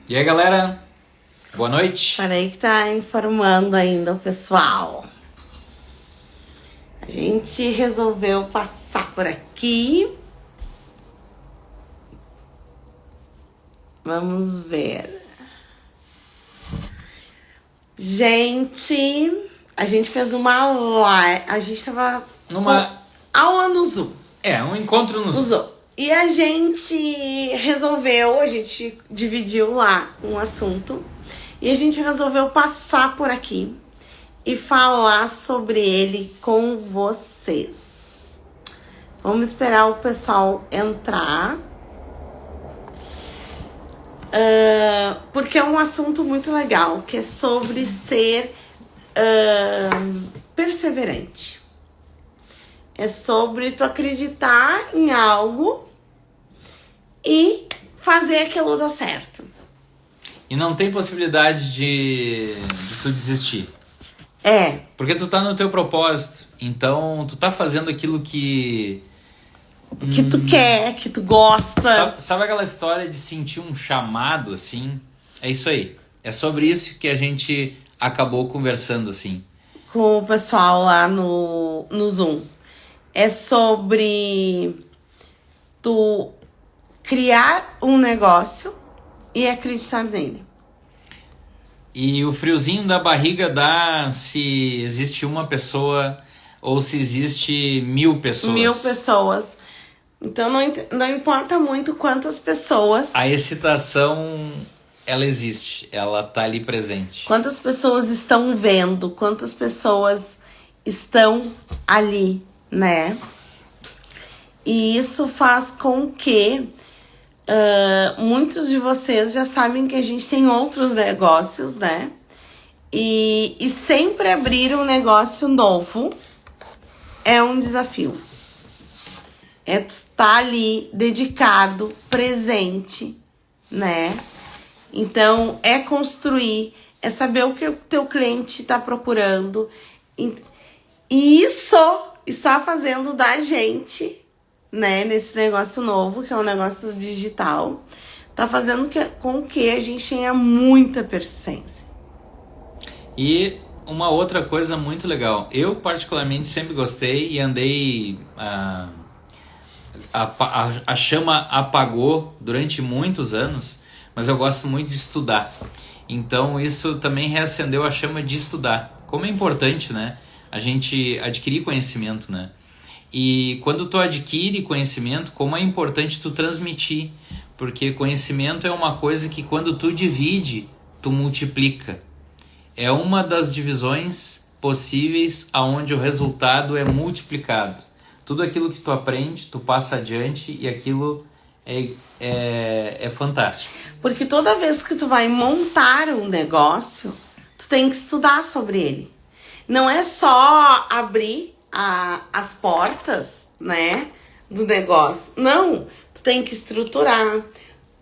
E aí, galera? Boa noite. Peraí que tá informando ainda o pessoal. A gente resolveu passar por aqui. Vamos ver. Gente, a gente fez uma live. A gente tava Numa aula no Zoom. um encontro no Zoom. E a gente resolveu, a gente dividiu lá um assunto. E a gente resolveu passar por aqui e falar sobre ele com vocês. Vamos esperar o pessoal entrar. Porque é um assunto muito legal, que é sobre ser perseverante. É sobre tu acreditar em algo e fazer aquilo dar certo. E não tem possibilidade de tu desistir. Porque tu tá no teu propósito. Então, tu tá fazendo aquilo que tu quer, que tu gosta. Sabe aquela história de sentir um chamado, assim? É isso aí. É sobre isso que a gente acabou conversando, assim. Com o pessoal lá no Zoom. É sobre tu criar um negócio e acreditar nele. E o friozinho da barriga dá se existe uma pessoa ou se existe 1000 pessoas. 1000 pessoas. Então não importa muito quantas pessoas. A excitação, ela existe, ela tá ali presente. Quantas pessoas estão vendo, quantas pessoas estão ali, né? E isso faz com que muitos de vocês já sabem que a gente tem outros negócios, né? E sempre abrir um negócio novo é um desafio. É tu estar ali, dedicado, presente, né? Então, é construir, é saber o que o teu cliente está procurando. E isso está fazendo da gente, né, nesse negócio novo, que é um negócio digital, tá fazendo com que a gente tenha muita persistência. E uma outra coisa muito legal, eu particularmente sempre gostei e andei... A chama apagou durante muitos anos, mas eu gosto muito de estudar. Então isso também reacendeu a chama de estudar. Como é importante, né? A gente adquirir conhecimento, né? E quando tu adquire conhecimento, como é importante tu transmitir. Porque conhecimento é uma coisa que quando tu divide, tu multiplica. É uma das divisões possíveis aonde o resultado é multiplicado. Tudo aquilo que tu aprende, tu passa adiante e aquilo é fantástico. Porque toda vez que tu vai montar um negócio, tu tem que estudar sobre ele. Não é só abrir as portas, né, do negócio. Não, tu tem que estruturar,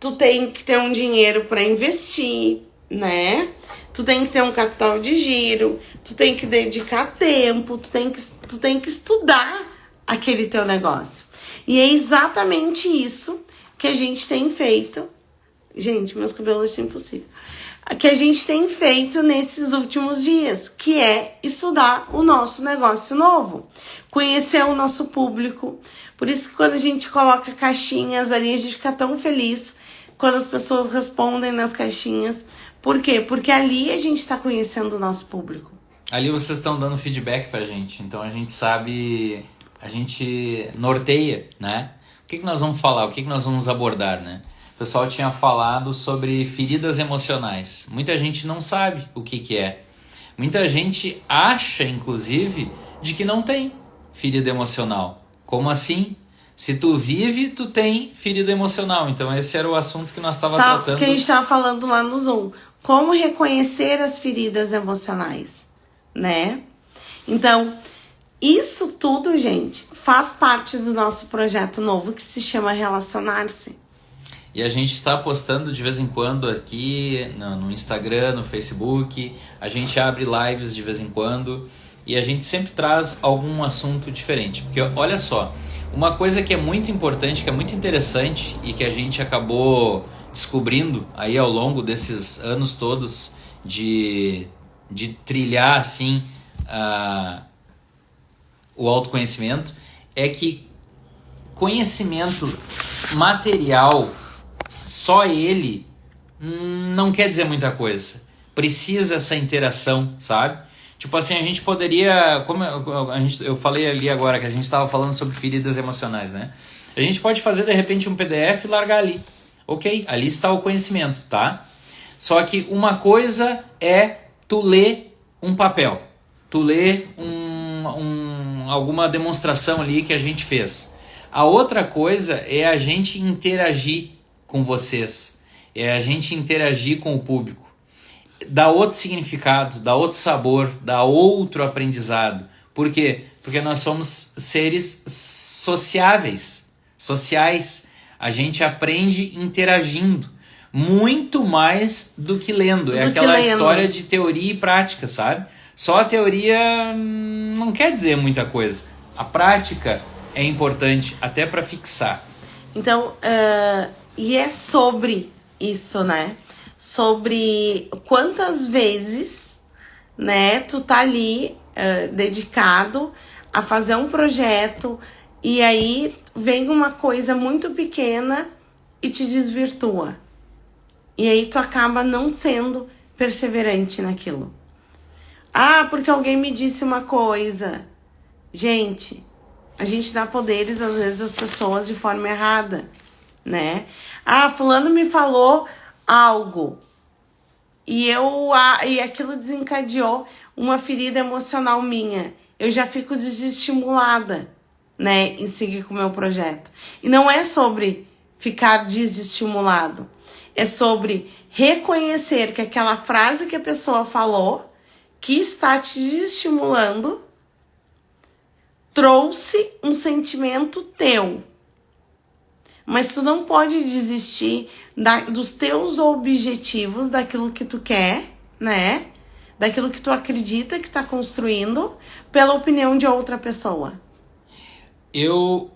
tu tem que ter um dinheiro para investir, né? Tu tem que ter um capital de giro, tu tem que dedicar tempo, tu tem que estudar aquele teu negócio. E é exatamente isso que a gente tem feito. Gente, meus cabelos estão impossível. Que a gente tem feito nesses últimos dias, que é estudar o nosso negócio novo, conhecer o nosso público. Por isso que quando a gente coloca caixinhas ali, a gente fica tão feliz quando as pessoas respondem nas caixinhas. Por quê? Porque ali a gente está conhecendo o nosso público. Ali vocês estão dando feedback pra gente, então a gente sabe, a gente norteia, né? O que nós vamos falar, o que nós vamos abordar, né? O pessoal tinha falado sobre feridas emocionais. Muita gente não sabe o que é. Muita gente acha, inclusive, de que não tem ferida emocional. Como assim? Se tu vive, tu tem ferida emocional. Então esse era o assunto que nós estávamos tratando. Sabe o que a gente estava falando lá no Zoom? Como reconhecer as feridas emocionais, né? Então, isso tudo, gente, faz parte do nosso projeto novo que se chama Relacionar-se. E a gente está postando de vez em quando aqui no Instagram, no Facebook. A gente abre lives de vez em quando. E a gente sempre traz algum assunto diferente. Porque olha só, uma coisa que é muito importante, que é muito interessante e que a gente acabou descobrindo aí ao longo desses anos todos de trilhar assim o autoconhecimento é que conhecimento material, só ele não quer dizer muita coisa. Precisa essa interação, sabe? Tipo assim, a gente poderia, como eu falei ali agora que a gente estava falando sobre feridas emocionais, né? A gente pode fazer de repente um PDF e largar ali. Ok, ali está o conhecimento, tá? Só que uma coisa é tu ler um papel, tu ler alguma demonstração ali que a gente fez. A outra coisa é a gente interagir com vocês, é a gente interagir com o público. Dá outro significado, dá outro sabor, dá outro aprendizado. Por quê? Porque nós somos seres sociais. A gente aprende interagindo muito mais do que lendo. É aquela história de teoria e prática, sabe? Só a teoria não quer dizer muita coisa. A prática é importante até para fixar. Então, e é sobre isso, né? Sobre quantas vezes, né, tu tá ali dedicado a fazer um projeto e aí vem uma coisa muito pequena e te desvirtua. E aí tu acaba não sendo perseverante naquilo. Ah, porque alguém me disse uma coisa. Gente, a gente dá poderes às vezes às pessoas de forma errada, né? Ah, fulano me falou algo e aquilo desencadeou uma ferida emocional minha. Eu já fico desestimulada, né, em seguir com o meu projeto. E não é sobre ficar desestimulado. É sobre reconhecer que aquela frase que a pessoa falou, que está te desestimulando, trouxe um sentimento teu. Mas tu não pode desistir dos teus objetivos, daquilo que tu quer, né? Daquilo que tu acredita que tá construindo, pela opinião de outra pessoa.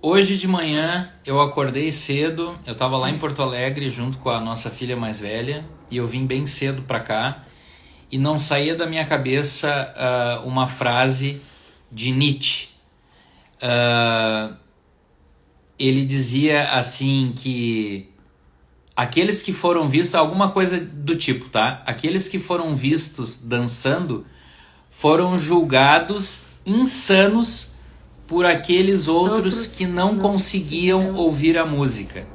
Hoje de manhã, eu acordei cedo, eu tava lá em Porto Alegre junto com a nossa filha mais velha, e eu vim bem cedo pra cá, e não saía da minha cabeça uma frase de Nietzsche. Ele dizia assim que aqueles que foram vistos, alguma coisa do tipo, tá? Aqueles que foram vistos dançando foram julgados insanos por aqueles outros que não conseguiam ouvir a música.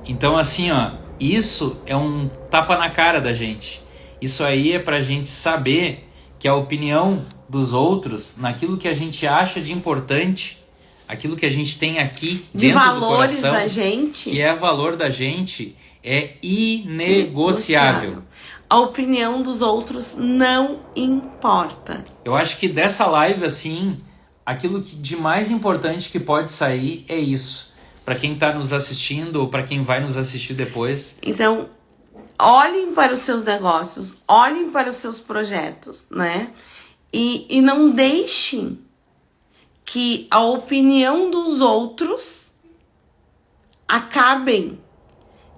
Então assim, ó, isso é um tapa na cara da gente. Isso aí é pra gente saber que a opinião dos outros, naquilo que a gente acha de importante, aquilo que a gente tem aqui de dentro valores do coração, da gente, que é valor da gente, é inegociável. A opinião dos outros não importa. Eu acho que dessa live, assim, aquilo que de mais importante que pode sair é isso. Para quem está nos assistindo ou para quem vai nos assistir depois. Então, olhem para os seus negócios, olhem para os seus projetos, né? E não deixem que a opinião dos outros acabem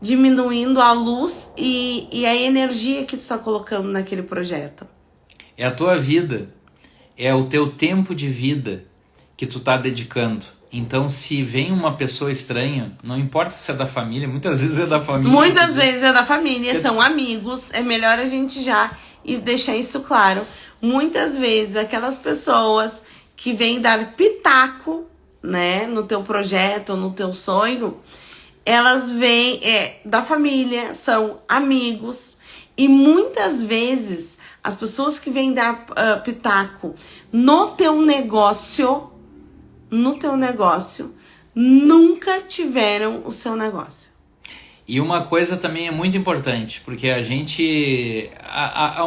diminuindo a luz e a energia que tu tá colocando naquele projeto. É a tua vida, é o teu tempo de vida que tu tá dedicando. Então, se vem uma pessoa estranha, não importa se é da família, muitas vezes é da família. Muitas vezes é da família, são amigos, é melhor a gente já deixar isso claro. Muitas vezes aquelas pessoas que vêm dar pitaco, né, no teu projeto, no teu sonho, elas vêm da família, são amigos, e muitas vezes as pessoas que vêm dar pitaco no teu negócio, nunca tiveram o seu negócio. E uma coisa também é muito importante, porque a gente...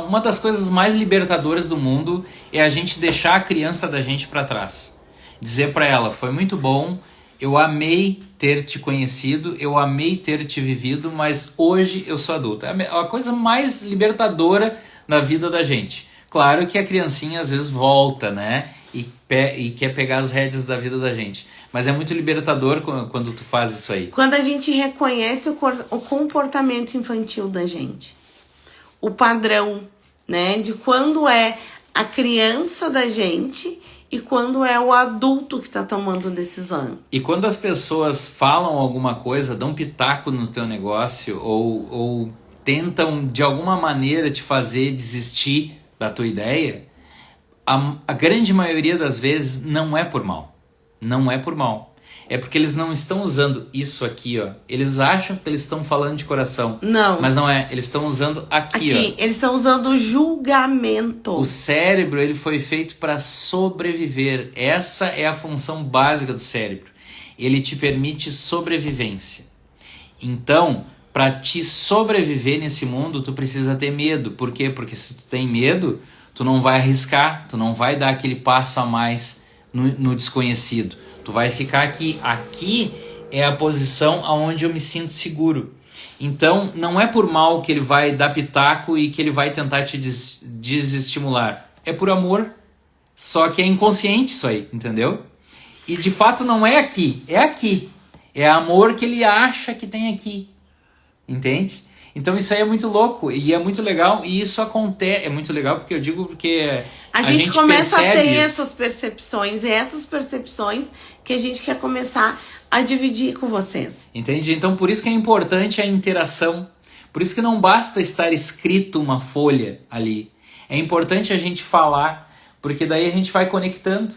uma das coisas mais libertadoras do mundo é a gente deixar a criança da gente para trás. Dizer para ela, foi muito bom, eu amei ter te conhecido, eu amei ter te vivido, mas hoje eu sou adulta. É a coisa mais libertadora na vida da gente. Claro que a criancinha às vezes volta, né? E e quer pegar as rédeas da vida da gente. Mas é muito libertador quando tu faz isso aí. Quando a gente reconhece o comportamento infantil da gente. O padrão, né? De quando é a criança da gente e quando é o adulto que tá tomando decisão. E quando as pessoas falam alguma coisa, dão pitaco no teu negócio ou tentam de alguma maneira te fazer desistir da tua ideia, a grande maioria das vezes não é por mal. Não é por mal. É porque eles não estão usando isso aqui, ó. Eles acham que eles estão falando de coração. Não. Mas não é. Eles estão usando aqui, ó. Eles estão usando o julgamento. O cérebro, ele foi feito para sobreviver. Essa é a função básica do cérebro. Ele te permite sobrevivência. Então, para te sobreviver nesse mundo, tu precisa ter medo. Por quê? Porque se tu tem medo, tu não vai arriscar, tu não vai dar aquele passo a mais no desconhecido. Tu vai ficar aqui. Aqui é a posição onde eu me sinto seguro. Então, não é por mal que ele vai dar pitaco e que ele vai tentar te desestimular. É por amor. Só que é inconsciente isso aí, entendeu? E de fato não é aqui, é aqui. É amor que ele acha que tem aqui. Entende? Então isso aí é muito louco e é muito legal. E isso acontece, é muito legal porque eu digo porque a gente começa a ter isso. essas percepções. E essas percepções que a gente quer começar a dividir com vocês. Entende? Então por isso que é importante a interação. Por isso que não basta estar escrito uma folha ali. É importante a gente falar, porque daí a gente vai conectando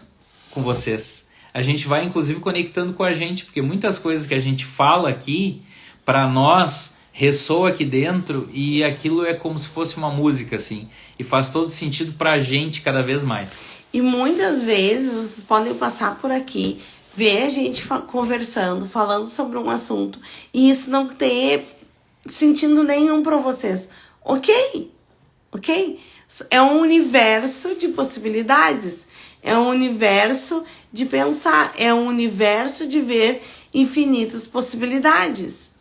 com vocês. A gente vai inclusive conectando com a gente, porque muitas coisas que a gente fala aqui, para nós, ressoa aqui dentro e aquilo é como se fosse uma música, assim. E faz todo sentido pra gente cada vez mais. E muitas vezes vocês podem passar por aqui, ver a gente conversando, falando sobre um assunto, e isso não ter sentido nenhum para vocês. Ok? É um universo de possibilidades. É um universo de pensar. É um universo de ver infinitas possibilidades.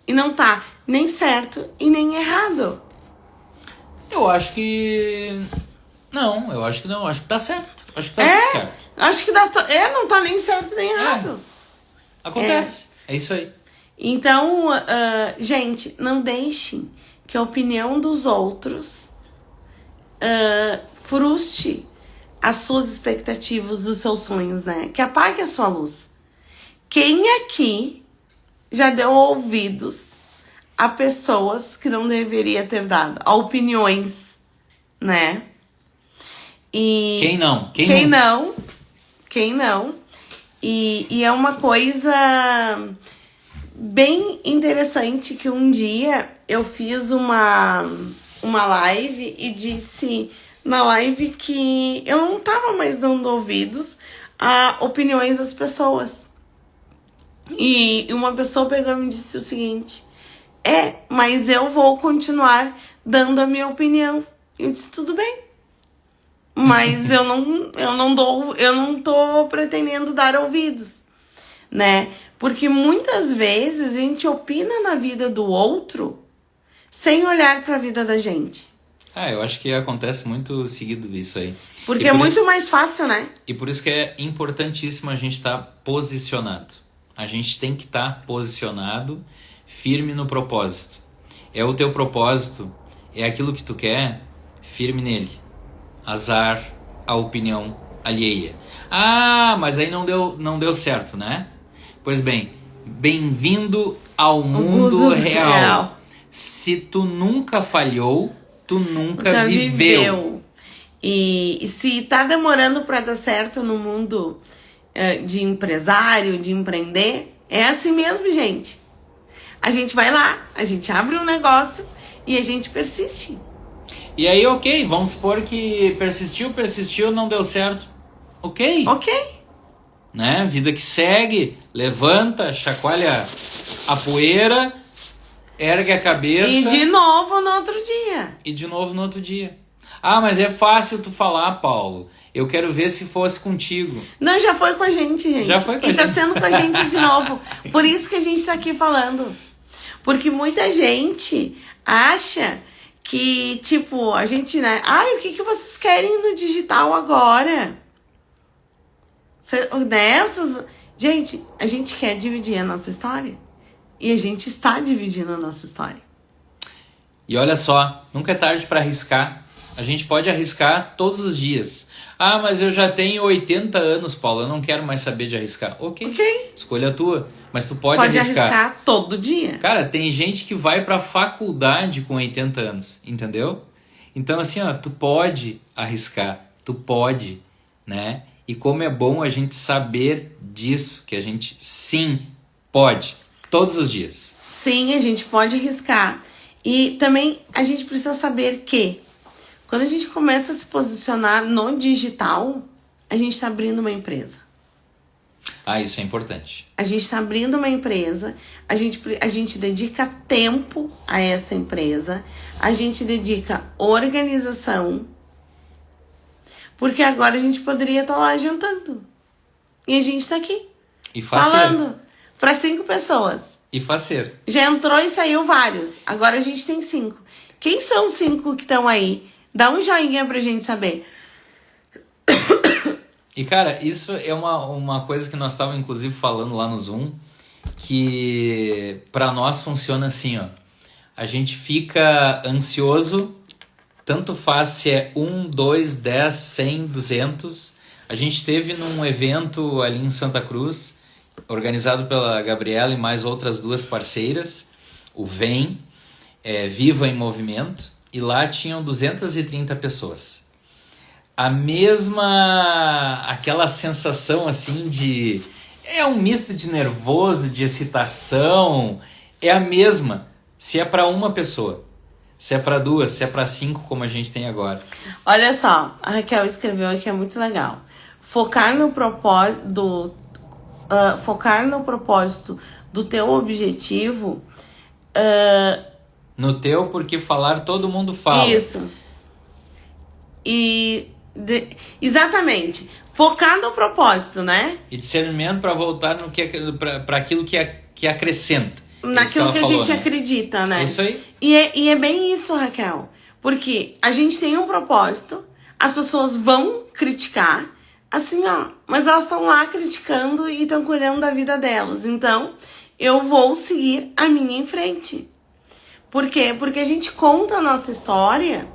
E não tá nem certo e nem errado. Eu acho que... Não, eu acho que não. Acho que tá certo. Acho que tá tudo certo. Acho que não tá nem certo nem errado. Acontece. É isso aí. Então, gente, não deixem que a opinião dos outros frustre as suas expectativas, os seus sonhos, né? Que apague a sua luz. Quem aqui já deu ouvidos a pessoas que não deveria ter dado, a opiniões, né? E quem não? Quem não? E é uma coisa bem interessante que um dia eu fiz uma live e disse na live que eu não tava mais dando ouvidos a opiniões das pessoas. E uma pessoa pegou e me disse o seguinte: mas eu vou continuar dando a minha opinião. Eu disse, tudo bem. Mas eu não tô pretendendo dar ouvidos, né? Porque muitas vezes a gente opina na vida do outro sem olhar para a vida da gente. Eu acho que acontece muito seguido isso aí. Porque é muito mais fácil, né? E por isso que é importantíssimo a gente estar posicionado. A gente tem que estar posicionado, firme no propósito. É o teu propósito, é aquilo que tu quer, firme nele. Azar a opinião alheia. Mas aí não deu certo, né? Pois bem, bem-vindo ao mundo real. Se tu nunca falhou, tu nunca viveu. E se tá demorando para dar certo no mundo de empresário, de empreender, é assim mesmo, gente. A gente vai lá, a gente abre um negócio e a gente persiste. E aí, ok, vamos supor que persistiu, não deu certo. Ok. Né? Vida que segue, levanta, chacoalha a poeira, ergue a cabeça. E de novo no outro dia. Mas é fácil tu falar, Paulo. Eu quero ver se fosse contigo. Não, já foi com a gente. Já foi com a gente. E tá sendo com a gente de novo. Por isso que a gente tá aqui falando. Porque muita gente acha que, tipo, a gente, né? O que vocês querem no digital agora? Né? Gente, a gente quer dividir a nossa história. E a gente está dividindo a nossa história. E olha só, nunca é tarde para arriscar. A gente pode arriscar todos os dias. Ah, mas eu já tenho 80 anos, Paulo, eu não quero mais saber de arriscar. Ok, escolha a tua. Mas tu pode arriscar todo dia. Cara, tem gente que vai pra faculdade com 80 anos, entendeu? Então assim, ó, tu pode arriscar, tu pode, né? E como é bom a gente saber disso, que a gente sim pode, todos os dias. Sim, a gente pode arriscar. E também a gente precisa saber que quando a gente começa a se posicionar no digital, a gente está abrindo uma empresa. Ah, isso é importante. A gente está abrindo uma empresa, a gente dedica tempo a essa empresa, a gente dedica organização, porque agora a gente poderia estar lá jantando. E a gente está aqui, falando para 5 pessoas. E fazer. Já entrou e saiu vários. Agora a gente tem 5. Quem são os 5 que estão aí? Dá um joinha pra gente saber. E cara, isso é uma coisa que nós estávamos inclusive falando lá no Zoom, que pra nós funciona assim, ó. A gente fica ansioso, tanto faz se é 1, 2, 10, 100, 200. A gente teve num evento ali em Santa Cruz, organizado pela Gabriela e mais outras 2 parceiras, o VEM, Viva em Movimento, e lá tinham 230 pessoas. Aquela sensação assim de... É um misto de nervoso, de excitação, é a mesma, se é para uma pessoa, se é para 2, se é para 5, como a gente tem agora. Olha só, a Raquel escreveu aqui, é muito legal. Focar no propósito do teu objetivo. No teu, porque falar todo mundo fala. Isso. Exatamente. Focar no propósito, né? E discernimento para voltar para aquilo que acrescenta. Naquilo que a gente acredita, né? É isso aí. E é bem isso, Raquel. Porque a gente tem um propósito, as pessoas vão criticar, assim, ó, mas elas estão lá criticando e estão cuidando da vida delas. Então, eu vou seguir a minha em frente. Por quê? Porque a gente conta a nossa história.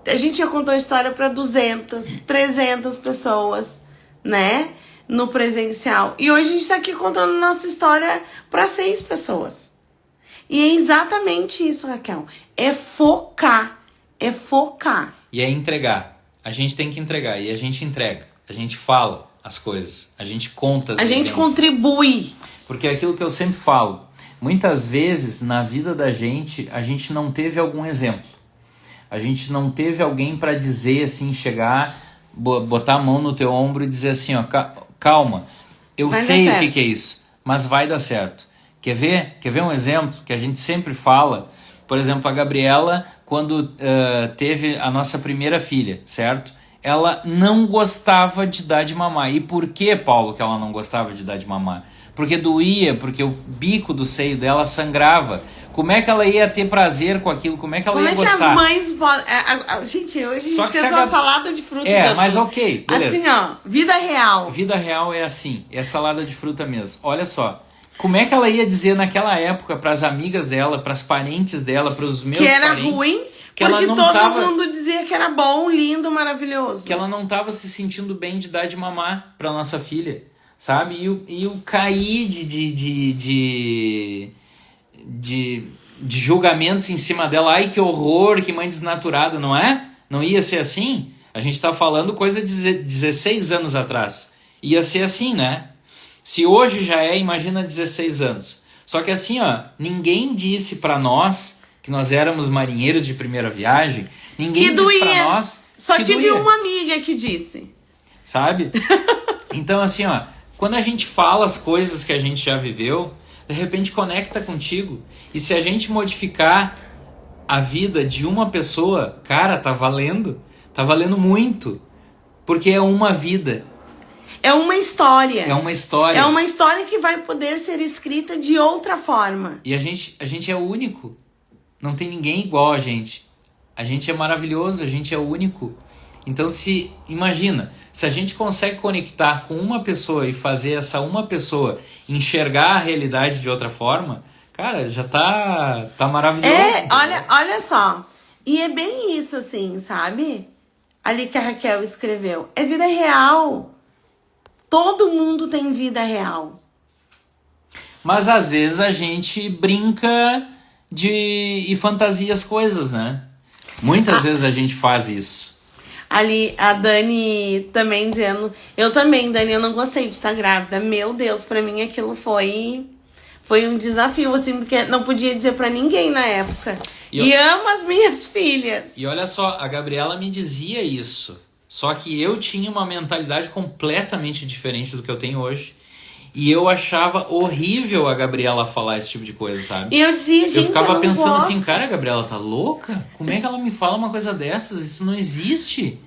A gente já contou a história para 200, 300 pessoas, né? No presencial. E hoje a gente tá aqui contando a nossa história para 6 pessoas. E é exatamente isso, Raquel. É focar. É focar. E é entregar. A gente tem que entregar. E a gente entrega. A gente fala as coisas. A gente conta as vivências. A gente contribui. Porque é aquilo que eu sempre falo. Muitas vezes, na vida da gente, a gente não teve algum exemplo. A gente não teve alguém para dizer assim, chegar, botar a mão no teu ombro e dizer assim, ó, calma, eu sei o que é isso, mas vai dar certo. Quer ver um exemplo que a gente sempre fala? Por exemplo, a Gabriela, quando teve a nossa primeira filha, certo? Ela não gostava de dar de mamar. E por que, Paulo, que ela não gostava de dar de mamar? Porque doía, porque o bico do seio dela sangrava. Como é que ela ia ter prazer com aquilo? Como é que ela ia gostar? Como é que as mães podem... Gente, hoje a gente fez uma salada de frutas. Mas ok, beleza. Assim, ó, vida real. Vida real é assim, é salada de fruta mesmo. Olha só, como é que ela ia dizer naquela época para as amigas dela, para as parentes dela, para os meus parentes... Que era ruim, que porque todo mundo dizia que era bom, lindo, maravilhoso. Que ela não estava se sentindo bem de dar de mamar para nossa filha. Sabe? E o cair de julgamentos em cima dela. Ai, que horror, que mãe desnaturada, não é? Não ia ser assim? A gente tá falando coisa de 16 anos atrás. Ia ser assim, né? Se hoje já imagina 16 anos. Só que assim, ó, ninguém disse pra nós que nós éramos marinheiros de primeira viagem. Ninguém disse pra nós Só tive uma amiga que disse. Sabe? Então assim, ó, quando a gente fala as coisas que a gente já viveu, de repente conecta contigo. E se a gente modificar a vida de uma pessoa, cara, tá valendo. Tá valendo muito. Porque é uma vida. É uma história. É uma história. É uma história que vai poder ser escrita de outra forma. E a gente é único. Não tem ninguém igual a gente. A gente é maravilhoso, a gente é único. Então, imagina, se a gente consegue conectar com uma pessoa e fazer essa uma pessoa enxergar a realidade de outra forma, cara, já tá maravilhoso. Olha só. E é bem isso, assim, sabe? Ali que a Raquel escreveu. É vida real. Todo mundo tem vida real. Mas às vezes a gente brinca e fantasia as coisas, né? Muitas vezes a gente faz isso. Ali, a Dani também dizendo... Eu também, Dani, eu não gostei de estar grávida. Meu Deus, pra mim aquilo foi um desafio, assim, porque não podia dizer pra ninguém na época. E amo as minhas filhas. E olha só, a Gabriela me dizia isso. Só que eu tinha uma mentalidade completamente diferente do que eu tenho hoje. E eu achava horrível a Gabriela falar esse tipo de coisa, sabe? E eu dizia, gente, eu ficava pensando gosto. assim, cara, a Gabriela tá louca? Como é que ela me fala uma coisa dessas? Isso não existe,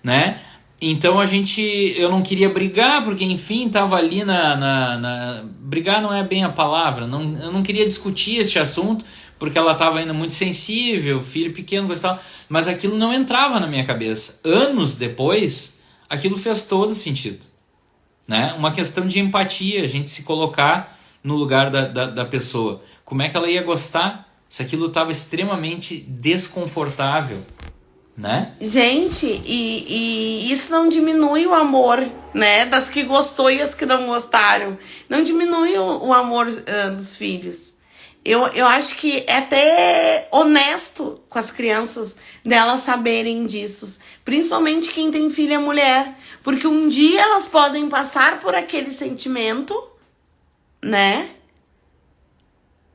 né? Então eu não queria brigar, porque enfim, tava ali brigar não é bem a palavra, eu não queria discutir este assunto, porque ela tava ainda muito sensível, filho pequeno, coisa e tal, mas aquilo não entrava na minha cabeça. Anos depois, aquilo fez todo sentido, né? Uma questão de empatia, a gente se colocar no lugar da pessoa. Como é que ela ia gostar se aquilo estava extremamente desconfortável, né? Gente, e isso não diminui o amor, né? Das que gostou e as que não gostaram. Não diminui o amor dos filhos. Eu acho que é até honesto com as crianças delas saberem disso. Principalmente quem tem filha mulher. Porque um dia elas podem passar por aquele sentimento, né?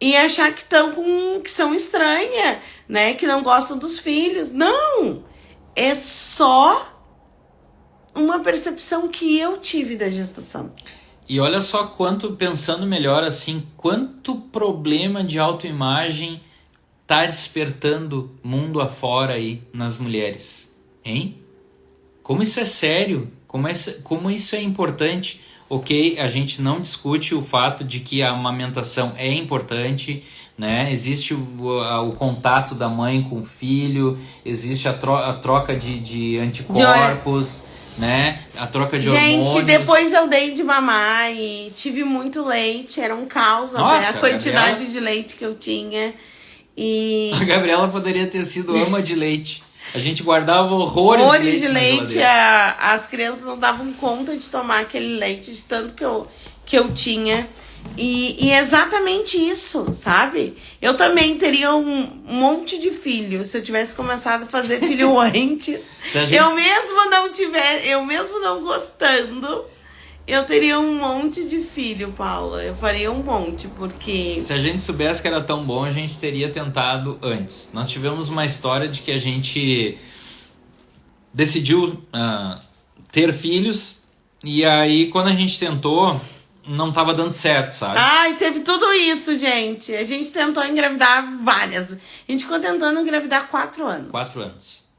E achar que são estranhas, né? Que não gostam dos filhos. Não! É só uma percepção que eu tive da gestação. E olha só pensando melhor assim, quanto problema de autoimagem tá despertando mundo afora aí nas mulheres, hein? Como isso é sério, como isso é importante. Ok, a gente não discute o fato de que a amamentação é importante, né? Existe o contato da mãe com o filho, existe a troca de anticorpos, né? A troca de hormônios. Gente, depois eu dei de mamar e tive muito leite, era um caos, Nossa, a quantidade de leite que eu tinha. E a Gabriela poderia ter sido ama de leite. A gente guardava horrores de leite. As crianças não davam conta de tomar aquele leite de tanto que eu tinha. E é exatamente isso, sabe? Eu também teria um monte de filhos se eu tivesse começado a fazer filho antes. Eu mesmo não gostando, eu teria um monte de filho, Paula. Eu faria um monte, porque... Se a gente soubesse que era tão bom, a gente teria tentado antes. Nós tivemos uma história de que a gente decidiu ter filhos, e aí quando a gente tentou, não tava dando certo, sabe? Ai, teve tudo isso, gente. A gente tentou engravidar várias. A gente ficou tentando engravidar 4 anos. 4 anos.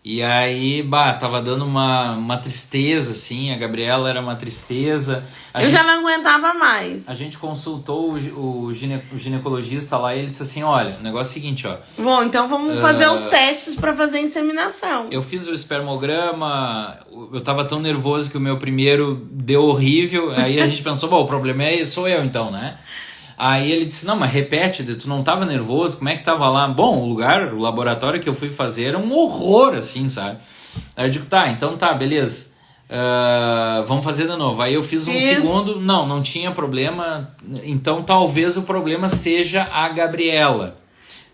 E aí, tava dando uma tristeza, assim, a Gabriela era uma tristeza. Já não aguentava mais. A gente consultou o ginecologista lá e ele disse assim, olha, o negócio é o seguinte, ó. Bom, então vamos fazer os testes pra fazer a inseminação. Eu fiz o espermograma, eu tava tão nervoso que o meu primeiro deu horrível, aí a gente pensou, bom, o problema sou eu então, né? Aí ele disse, não, mas repete, tu não tava nervoso, como é que tava lá? Bom, o laboratório que eu fui fazer era um horror, assim, sabe? Aí eu digo, tá, então tá, beleza, vamos fazer de novo. Aí eu fiz um segundo, não tinha problema, então talvez o problema seja a Gabriela,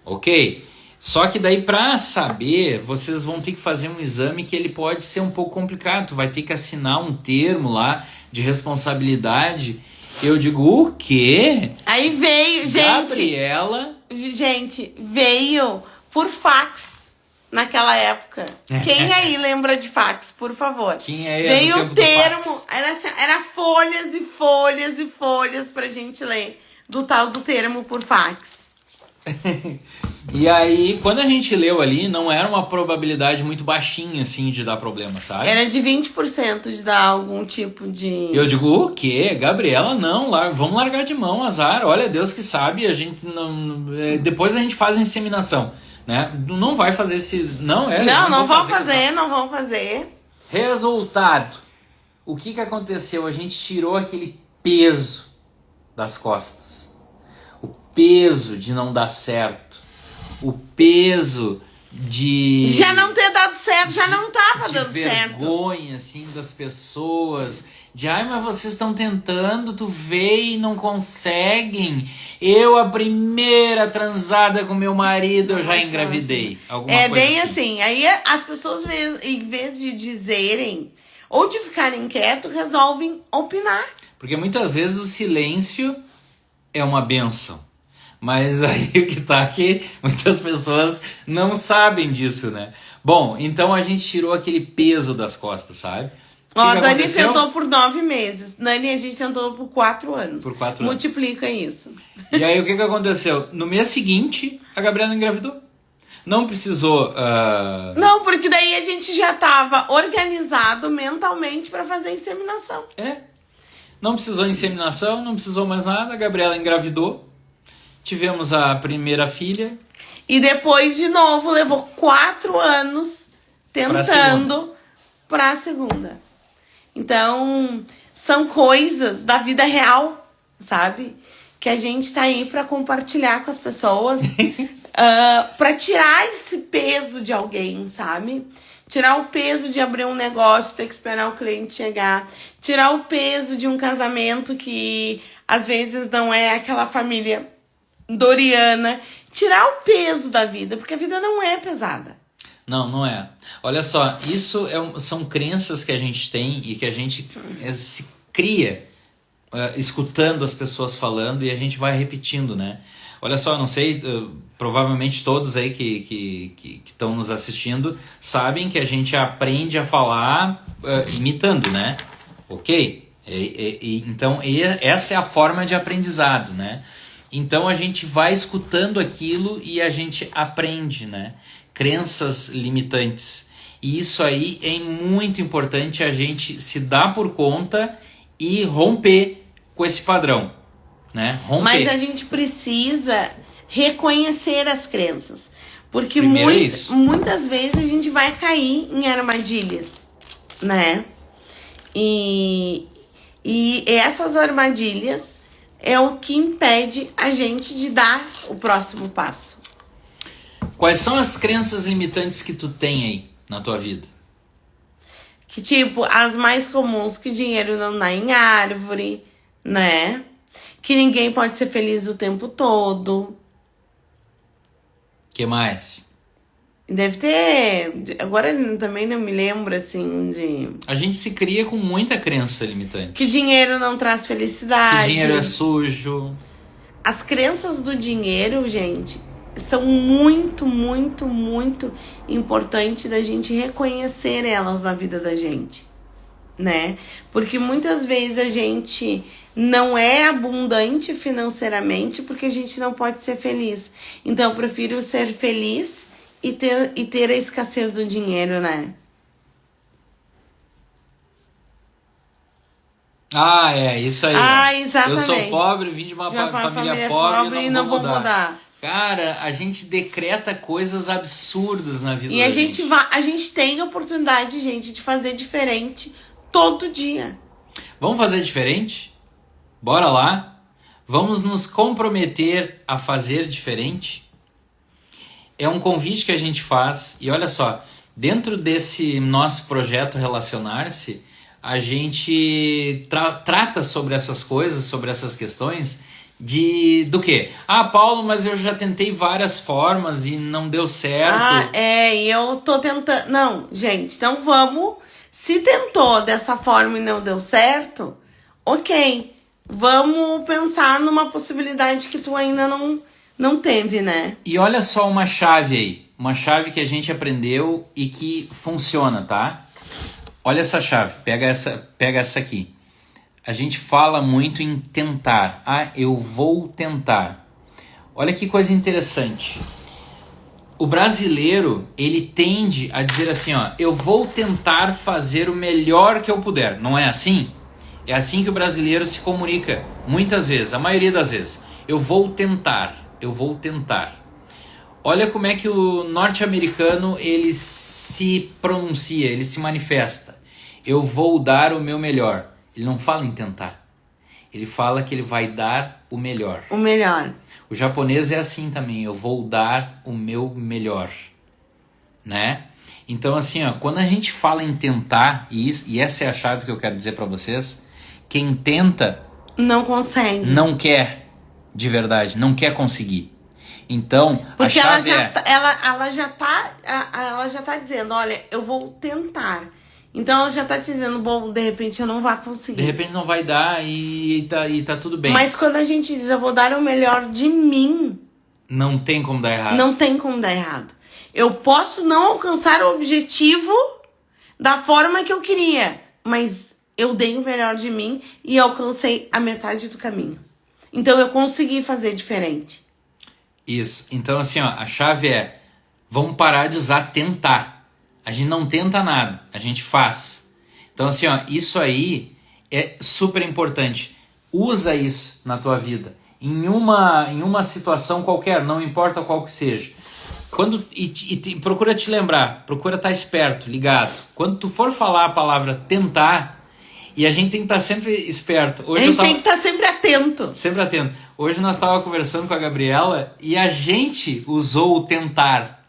ok? Só que daí pra saber, vocês vão ter que fazer um exame que ele pode ser um pouco complicado, tu vai ter que assinar um termo lá de responsabilidade. Eu digo, o quê? Aí veio, Gabriela. Gente, veio por fax naquela época. Quem aí lembra de fax, por favor? Quem é veio o termo, era folhas e folhas e folhas pra gente ler do tal do termo por fax. E aí, quando a gente leu ali, não era uma probabilidade muito baixinha, assim, de dar problema, sabe? Era de 20% de dar algum tipo de... Eu digo, o quê? Gabriela, não, vamos largar de mão, azar. Olha, Deus que sabe, a gente não... Depois a gente faz a inseminação. né? Não vai fazer esse... Não vão fazer. Resultado. O que aconteceu? A gente tirou aquele peso das costas. O peso de não dar certo. O peso de... Já não ter dado certo, já não tava dando certo. De vergonha, assim, das pessoas. De, ai, mas vocês estão tentando, tu vê e não conseguem. Eu, a primeira transada com meu marido, eu já engravidei. É bem assim. Aí as pessoas, em vez de dizerem ou de ficarem quietos, resolvem opinar. Porque muitas vezes o silêncio é uma bênção. Mas aí o que tá aqui, muitas pessoas não sabem disso, né? Bom, então a gente tirou aquele peso das costas, sabe? Ó, a Dani tentou por 9 meses. Nani, a gente tentou por 4 anos. Por 4 anos. Multiplica isso. E aí o que aconteceu? No mês seguinte, a Gabriela engravidou. Não precisou... Não, porque daí a gente já tava organizado mentalmente para fazer a inseminação. Não precisou inseminação, não precisou mais nada. A Gabriela engravidou. Tivemos a primeira filha. E depois, de novo, levou 4 anos tentando para a segunda. Então, são coisas da vida real, sabe? Que a gente tá aí para compartilhar com as pessoas. Para tirar esse peso de alguém, sabe? Tirar o peso de abrir um negócio, ter que esperar o cliente chegar. Tirar o peso de um casamento que às vezes não é aquela família doriana. Tirar o peso da vida, porque a vida não é pesada. Não é. Olha só, isso são crenças que a gente tem e que a gente se cria escutando as pessoas falando e a gente vai repetindo, né? Olha só, não sei, provavelmente todos aí que estão nos assistindo sabem que a gente aprende a falar imitando, né? Ok? Então, essa é a forma de aprendizado, né? Então, a gente vai escutando aquilo e a gente aprende, né? Crenças limitantes. E isso aí é muito importante a gente se dar por conta e romper com esse padrão, né? Romper. Mas a gente precisa reconhecer as crenças. Porque muitas vezes a gente vai cair em armadilhas, né? E essas armadilhas é o que impede a gente de dar o próximo passo. Quais são as crenças limitantes que tu tem aí na tua vida? Que tipo, as mais comuns, que dinheiro não dá em árvore, né? Que ninguém pode ser feliz o tempo todo. Que mais? Deve ter... Agora também não me lembro, assim, de... A gente se cria com muita crença limitante. Que dinheiro não traz felicidade. Que dinheiro é sujo. As crenças do dinheiro, gente, são muito, muito, muito importantes da gente reconhecer elas na vida da gente, né? Porque muitas vezes a gente não é abundante financeiramente porque a gente não pode ser feliz. Então eu prefiro ser feliz e ter a escassez do dinheiro, né? É isso aí. Exatamente. Eu sou pobre, vim de uma família pobre e não vou mudar. mudar. Cara, a gente decreta coisas absurdas na vida da gente. A gente tem a oportunidade, gente, de fazer diferente todo dia. Vamos fazer diferente? Bora lá? Vamos nos comprometer a fazer diferente? É um convite que a gente faz. E olha só, dentro desse nosso projeto Relacionar-se, a gente trata sobre essas coisas, sobre essas questões... Do quê? Paulo, mas eu já tentei várias formas e não deu certo. E eu tô tentando... Não, gente, então vamos... Se tentou dessa forma e não deu certo, ok. Vamos pensar numa possibilidade que tu ainda não teve, né? E olha só uma chave aí. Uma chave que a gente aprendeu e que funciona, tá? Olha essa chave. Pega essa aqui. A gente fala muito em tentar. Eu vou tentar. Olha que coisa interessante. O brasileiro, ele tende a dizer assim, eu vou tentar fazer o melhor que eu puder. Não é assim? É assim que o brasileiro se comunica muitas vezes, a maioria das vezes. Eu vou tentar, eu vou tentar. Olha como é que o norte-americano ele se pronuncia, ele se manifesta. Eu vou dar o meu melhor. Ele não fala em tentar. Ele fala que ele vai dar o melhor. O melhor. O japonês é assim também. Eu vou dar o meu melhor. Né? Então assim, ó, quando a gente fala em tentar, e essa é a chave que eu quero dizer para vocês, quem tenta não consegue. Não quer de verdade, não quer conseguir. Então, porque a chave ela já tá dizendo, olha, eu vou tentar. Então ela já tá te dizendo, bom, de repente eu não vou conseguir. De repente não vai dar e tá tudo bem. Mas quando a gente diz, eu vou dar o melhor de mim, não tem como dar errado. Não tem como dar errado. Eu posso não alcançar o objetivo da forma que eu queria, mas eu dei o melhor de mim e alcancei a metade do caminho. Então eu consegui fazer diferente. Isso. Então assim, ó, a chave é, vamos parar de usar tentar. A gente não tenta nada, a gente faz. Então assim, ó, isso aí é super importante. Usa isso na tua vida. Em uma situação qualquer, não importa qual que seja. Procura te lembrar, procura estar esperto, ligado. Quando tu for falar a palavra tentar, e a gente tem que estar sempre esperto. Hoje a gente tem que estar sempre atento. Sempre atento. Hoje nós estávamos conversando com a Gabriela e a gente usou o tentar.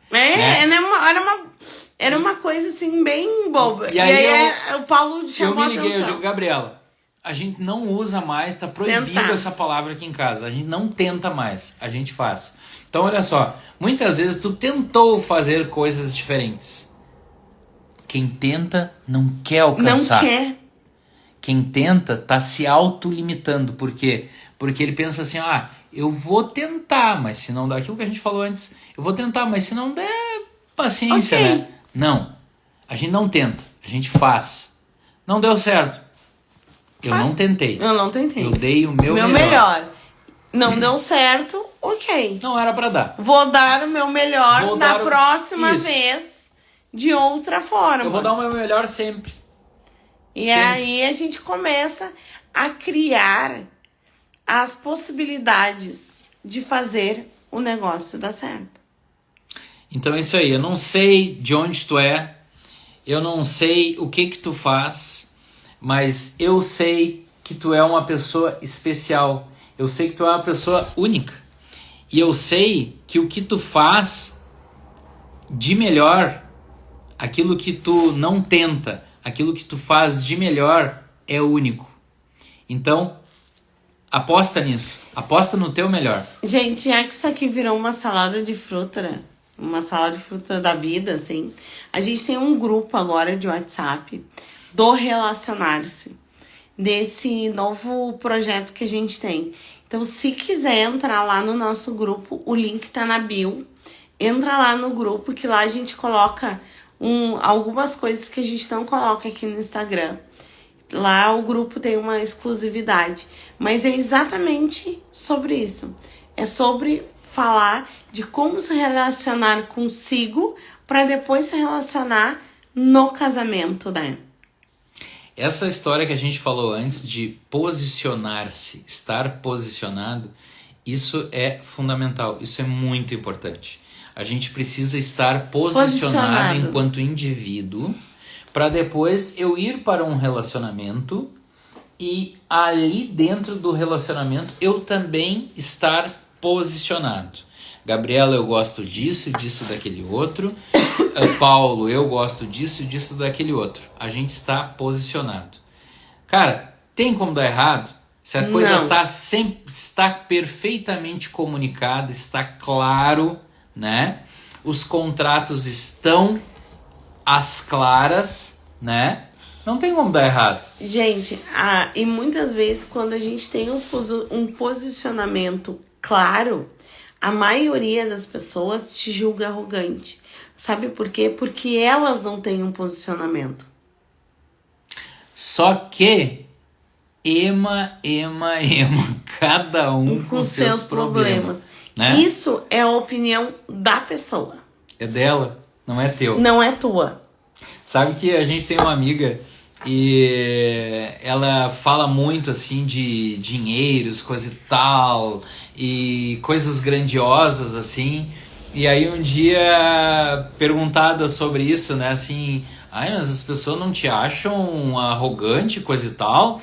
Era uma coisa assim bem boba. E aí o Paulo chamou a atenção. Eu me liguei, eu digo, Gabriela, a gente não usa mais, tá proibido essa palavra aqui em casa. A gente não tenta mais, a gente faz. Então olha só, muitas vezes tu tentou fazer coisas diferentes. Quem tenta não quer alcançar. Não quer. Quem tenta tá se autolimitando. Por quê? Porque ele pensa assim, eu vou tentar, mas se não dá, aquilo que a gente falou antes, eu vou tentar, mas se não der, paciência, okay. né? Não, a gente não tenta, a gente faz. Não deu certo. Eu não tentei. Eu não tentei. Eu dei o meu melhor. Não deu certo, ok. Não era pra dar. Vou dar o meu melhor na próxima vez de outra forma. Eu vou dar o meu melhor sempre. E aí a gente começa a criar as possibilidades de fazer o negócio dar certo. Então é isso aí. Eu não sei de onde tu é. Eu não sei o que tu faz. Mas eu sei que tu é uma pessoa especial. Eu sei que tu é uma pessoa única. E eu sei que o que tu faz de melhor, aquilo que tu não tenta, aquilo que tu faz de melhor é único. Então, aposta nisso. Aposta no teu melhor. Gente, é que isso aqui virou uma salada de fruta, né? Uma salada de fruta da vida, assim. A gente tem um grupo agora de WhatsApp do Relacionar-se, desse novo projeto que a gente tem. Então, se quiser entrar lá no nosso grupo, o link tá na bio. Entra lá no grupo, que lá a gente coloca algumas coisas que a gente não coloca aqui no Instagram. Lá o grupo tem uma exclusividade. Mas é exatamente sobre isso. É sobre falar de como se relacionar consigo para depois se relacionar no casamento, né? Essa história que a gente falou antes de posicionar-se, estar posicionado, isso é fundamental, isso é muito importante. A gente precisa estar posicionado enquanto indivíduo, para depois eu ir para um relacionamento e ali dentro do relacionamento eu também estar posicionado. Gabriela, eu gosto disso, daquele outro. Paulo, eu gosto disso, daquele outro. A gente está posicionado. Cara, tem como dar errado? Se a coisa está perfeitamente comunicada, está claro, né? Os contratos estão às claras, né? Não tem como dar errado. Gente, e muitas vezes quando a gente tem um posicionamento claro, a maioria das pessoas te julga arrogante. Sabe por quê? Porque elas não têm um posicionamento. Só que, cada um com seus problemas. Né? Isso é a opinião da pessoa. É dela, não é teu. Não é tua. Sabe que a gente tem uma amiga e ela fala muito assim de dinheiros, coisa e tal, e coisas grandiosas assim. E aí um dia, perguntada sobre isso, né, assim, ai, mas as pessoas não te acham arrogante, coisa e tal?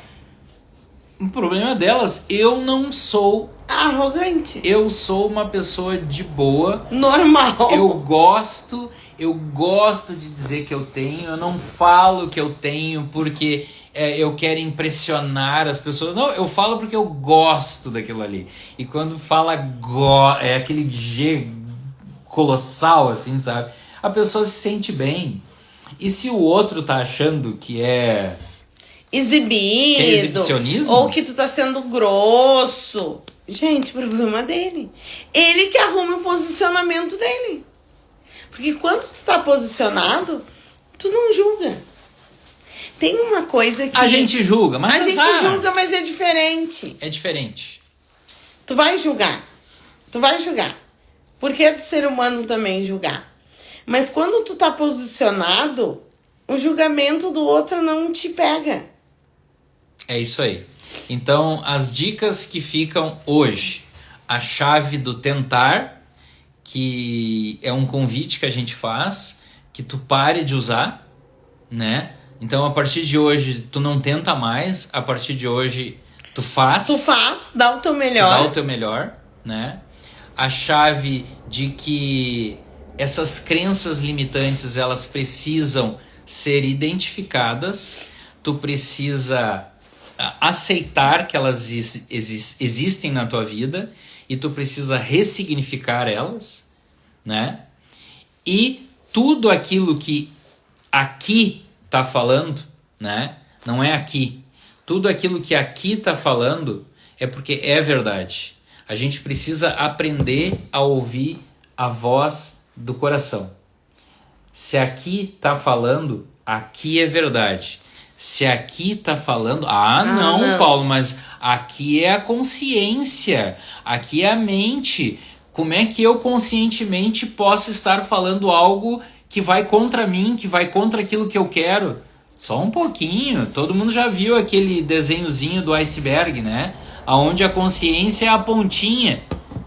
O problema é delas, eu não sou Arrogante. eu sou uma pessoa de boa. Normal. Eu gosto de dizer que eu tenho, eu não falo que eu tenho porque eu quero impressionar as pessoas. Não, eu falo porque eu gosto daquilo ali. E quando fala é aquele G colossal, assim, sabe? A pessoa se sente bem. E se o outro tá achando que é Exibido. Que é exibicionismo? Ou que tu tá sendo grosso. Gente, problema dele. Ele que arruma o posicionamento dele. Porque quando tu tá posicionado, tu não julga. Tem uma coisa que... A gente julga, mas a gente julga, mas é diferente. É diferente. Tu vai julgar. Tu vai julgar. Porque é do ser humano também julgar. Mas quando tu tá posicionado, o julgamento do outro não te pega. É isso aí. Então, as dicas que ficam hoje. A chave do tentar, que é um convite que a gente faz, que tu pare de usar, né? Então, a partir de hoje, tu não tenta mais. A partir de hoje, tu faz. Tu faz, dá o teu melhor. Dá o teu melhor, né? A chave de que essas crenças limitantes, elas precisam ser identificadas. Tu precisa aceitar que elas existem na tua vida e tu precisa ressignificar elas, né? E tudo aquilo que aqui tá falando, né? Não é aqui. Tudo aquilo que aqui tá falando é porque é verdade. A gente precisa aprender a ouvir a voz do coração. Se aqui tá falando, aqui é verdade. Se aqui tá falando... não, Paulo, mas aqui é a consciência. Aqui é a mente. Como é que eu conscientemente posso estar falando algo que vai contra mim, que vai contra aquilo que eu quero? Só um pouquinho. Todo mundo já viu aquele desenhozinho do iceberg, né? Onde a consciência é a pontinha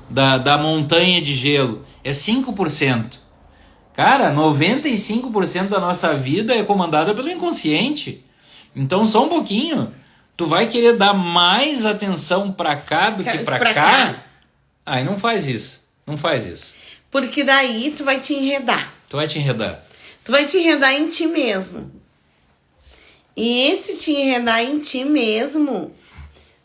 da montanha de gelo. É 5%. Cara, 95% da nossa vida é comandada pelo inconsciente. Então, só um pouquinho. Tu vai querer dar mais atenção pra cá do que pra cá? Aí não faz isso. Não faz isso. Porque daí tu vai te enredar. Tu vai te enredar. Tu vai te enredar em ti mesmo. E esse te enredar em ti mesmo,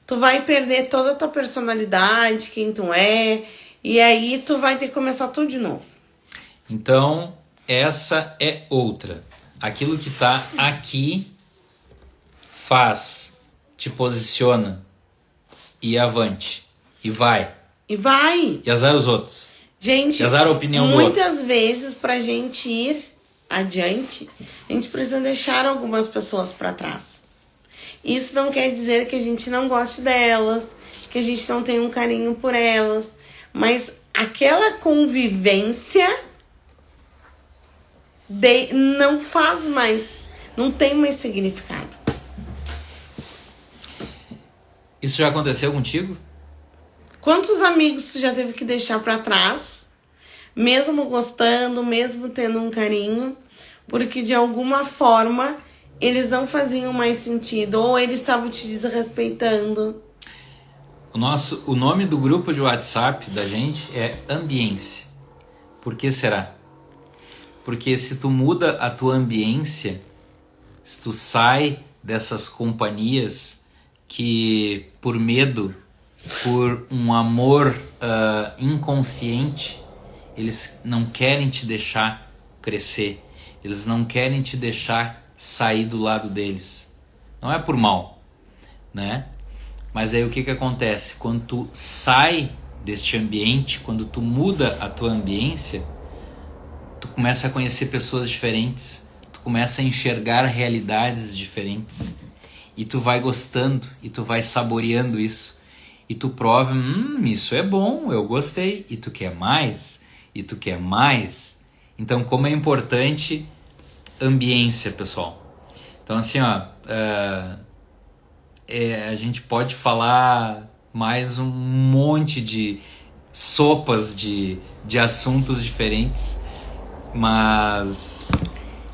tu vai perder toda a tua personalidade, quem tu é. E aí tu vai ter que começar tudo de novo. Então, essa é outra. Aquilo que tá aqui faz, te posiciona e avante. E vai. E vai. E azar os outros. Gente, e azar a opinião do outro. Muitas vezes pra gente ir adiante, a gente precisa deixar algumas pessoas pra trás. Isso não quer dizer que a gente não goste delas, que a gente não tenha um carinho por elas, mas aquela convivência não faz mais, não tem mais significado. Isso já aconteceu contigo? Quantos amigos tu já teve que deixar pra trás, mesmo gostando, mesmo tendo um carinho, porque de alguma forma eles não faziam mais sentido, ou eles estavam te desrespeitando? O nome do grupo de WhatsApp da gente é Ambiência. Por que será? Porque se tu muda a tua ambiência, se tu sai dessas companhias que por medo, por um amor inconsciente, eles não querem te deixar crescer, eles não querem te deixar sair do lado deles. Não é por mal, né? Mas aí o que acontece? Quando tu sai deste ambiente, quando tu muda a tua ambiência, tu começa a conhecer pessoas diferentes, tu começa a enxergar realidades diferentes, e tu vai gostando, e tu vai saboreando isso, e tu prova, isso é bom, eu gostei, e tu quer mais, e tu quer mais. Então, como é importante ambiência, pessoal. Então, assim, ó, a gente pode falar mais um monte de sopas de assuntos diferentes, mas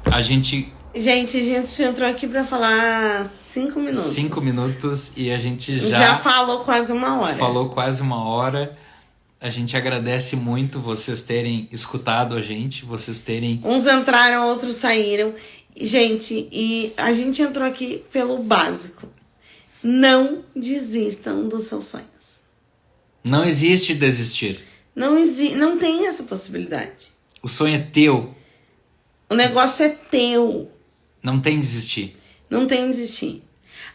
a gente... Gente, a gente entrou aqui pra falar 5 minutos. 5 minutos e a gente Já falou quase 1 hora. Falou quase 1 hora. A gente agradece muito vocês terem escutado a gente, vocês terem... Uns entraram, outros saíram. Gente, e a gente entrou aqui pelo básico. Não desistam dos seus sonhos. Não existe desistir. Não tem essa possibilidade. O sonho é teu. O negócio é teu. Não tem desistir. Não tem desistir.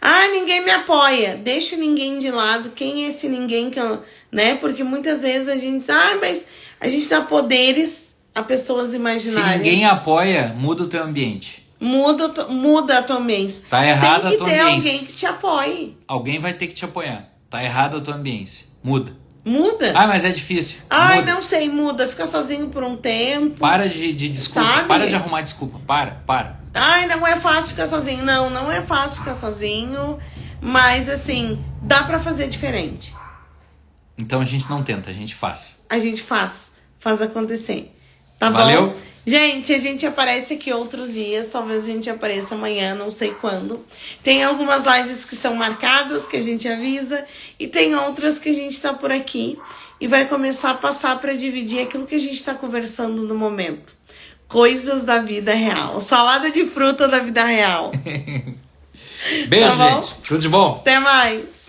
Ah, ninguém me apoia. Deixa o ninguém de lado. Quem é esse ninguém que eu... Né? Porque muitas vezes a gente diz, mas a gente dá poderes a pessoas imaginárias. Se ninguém apoia, muda o teu ambiente. Muda a tua ambiência. Tá errada a tua ambiência. Tem que ter alguém que te apoie. Alguém vai ter que te apoiar. Tá errada a tua ambiência. Muda. Muda? Ah, mas é difícil. Ai, muda. não sei, muda. Fica sozinho por um tempo. Para de desculpa. Sabe? Para de arrumar desculpa. Para. Ai, não é fácil ficar sozinho. Não é fácil ficar sozinho. Mas, assim, dá pra fazer diferente. Então a gente não tenta, a gente faz. A gente faz acontecer. Tá Valeu? bom? Gente, a gente aparece aqui outros dias. Talvez a gente apareça amanhã, não sei quando. Tem algumas lives que são marcadas, que a gente avisa. E tem outras que a gente tá por aqui. E vai começar a passar pra dividir aquilo que a gente tá conversando no momento. Coisas da vida real. Salada de fruta da vida real. Beijo, Tá bom? gente. Tudo de bom. Até mais.